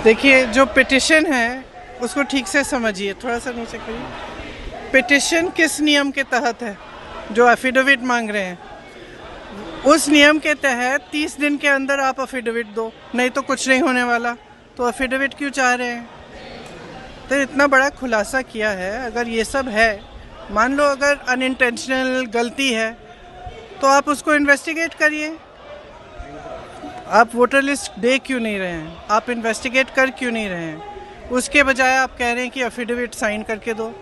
देखिए, जो पिटिशन है उसको ठीक से समझिए, थोड़ा सा नीचे करिए। पिटिशन किस नियम के तहत है? जो एफिडेविट मांग रहे हैं उस नियम के तहत 30 दिन के अंदर आप एफिडेविट दो, नहीं तो कुछ नहीं होने वाला। तो एफिडेविट क्यों चाह रहे हैं? तो इतना बड़ा खुलासा किया है। अगर ये सब है, मान लो अगर अनइंटेंशनल गलती है तो आप उसको इन्वेस्टिगेट करिए। आप वोटर लिस्ट दे क्यों नहीं रहे हैं? आप इन्वेस्टिगेट कर क्यों नहीं रहे हैं? उसके बजाय आप कह रहे हैं कि एफिडेविट साइन करके दो।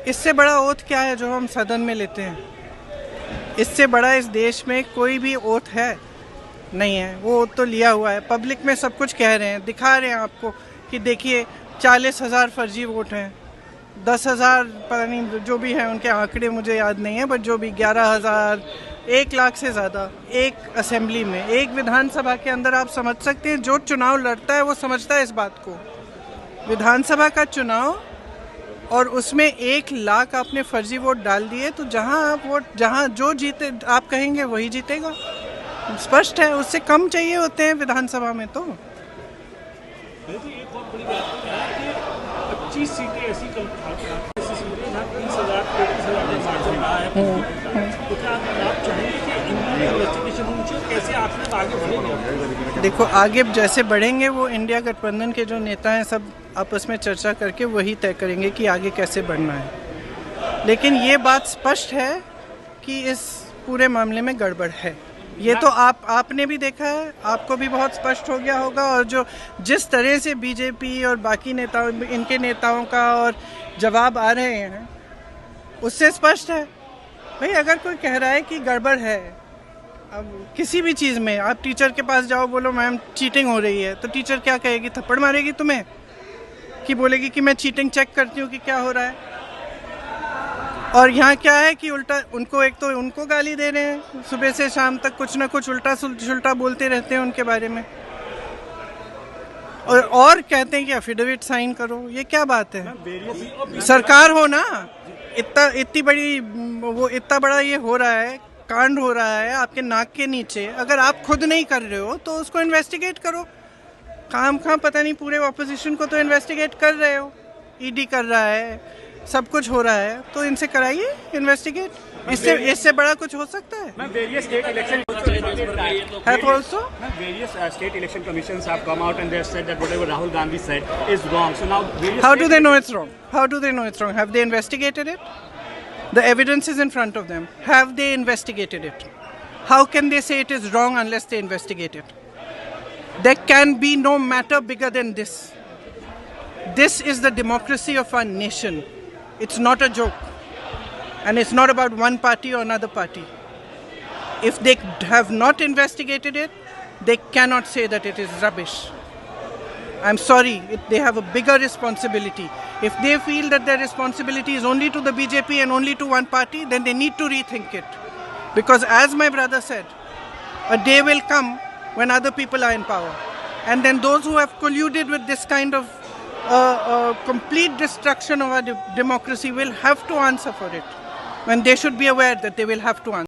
इससे बड़ा ओथ क्या है जो हम सदन में लेते हैं? इससे बड़ा इस देश में कोई भी ओथ है नहीं है। वो ओथ तो लिया हुआ है, पब्लिक में सब कुछ कह रहे हैं, दिखा रहे हैं आपको कि देखिए 40,000 फर्जी वोट हैं, 10,000 पता नहीं जो भी हैं, उनके आंकड़े मुझे याद नहीं है, बट जो भी 11,000, 1 लाख से ज़्यादा एक असेंबली में, एक विधानसभा के अंदर। आप समझ सकते हैं, जो चुनाव लड़ता है वो समझता है इस बात को। विधानसभा का चुनाव और उसमें 1 लाख आपने फर्जी वोट डाल दिए, तो जहाँ जो जीते आप कहेंगे वही जीतेगा। स्पष्ट है, उससे कम चाहिए होते हैं विधानसभा में। तो एक बहुत बड़ी बात है कि 25 सीटें ऐसी तो क्या आप चाहेंगे कि इनकी इन्वेस्टिगेशन होनी चाहिए? कैसे आप आगे बढ़ेंगे? देखो, आगे जैसे बढ़ेंगे वो इंडिया गठबंधन के जो नेता हैं सब आपस में चर्चा करके वही तय करेंगे कि आगे कैसे बढ़ना है। लेकिन ये बात स्पष्ट है कि इस पूरे मामले में गड़बड़ है। ये तो आपने भी देखा है, आपको भी बहुत स्पष्ट हो गया होगा। और जो जिस तरह से बीजेपी और बाकी नेताओं, इनके नेताओं का और जवाब आ रहे हैं, उससे स्पष्ट है। भाई, अगर कोई कह रहा है कि गड़बड़ है, अब किसी भी चीज़ में आप टीचर के पास जाओ, बोलो मैम चीटिंग हो रही है, तो टीचर क्या कहेगी? थप्पड़ मारेगी तुम्हें कि बोलेगी कि मैं चीटिंग चेक करती हूँ कि क्या हो रहा है। और यहाँ क्या है कि उल्टा उनको, एक तो उनको गाली दे रहे हैं, सुबह से शाम तक कुछ ना कुछ उल्टा सुल्टा बोलते रहते हैं उनके बारे में, और कहते हैं कि एफिडेविट साइन करो। ये क्या बात है? सरकार हो ना, इतनी बड़ी वो इतना बड़ा ये हो रहा है, कांड हो रहा है आपके नाक के नीचे। अगर आप खुद नहीं कर रहे हो तो उसको इन्वेस्टिगेट करो। काम पता नहीं, पूरे ऑपोजिशन को तो इन्वेस्टिगेट कर रहे हो, ईडी कर रहा है, सब कुछ हो रहा है, तो इनसे कराइए इन्वेस्टिगेट। इससे बड़ा कुछ हो सकता है? Various state election have also various state election commissions have come out and they have said that whatever Rahul Gandhi said is wrong. So now how do they know it's wrong? How do they know it's wrong? Have they investigated it? The evidence is in front of them. Have they investigated it? How can they say it is wrong unless they investigate it? There can be no matter bigger than this. This is the democracy of our nation. It's not a joke. And it's not about one party or another party. If they have not investigated it, they cannot say that it is rubbish. I'm sorry, they have a bigger responsibility. If they feel that their responsibility is only to the BJP and only to one party, then they need to rethink it. Because as my brother said, a day will come when other people are in power. And then those who have colluded with this kind of complete destruction of our democracy will have to answer for it. When they should be aware that they will have to answer.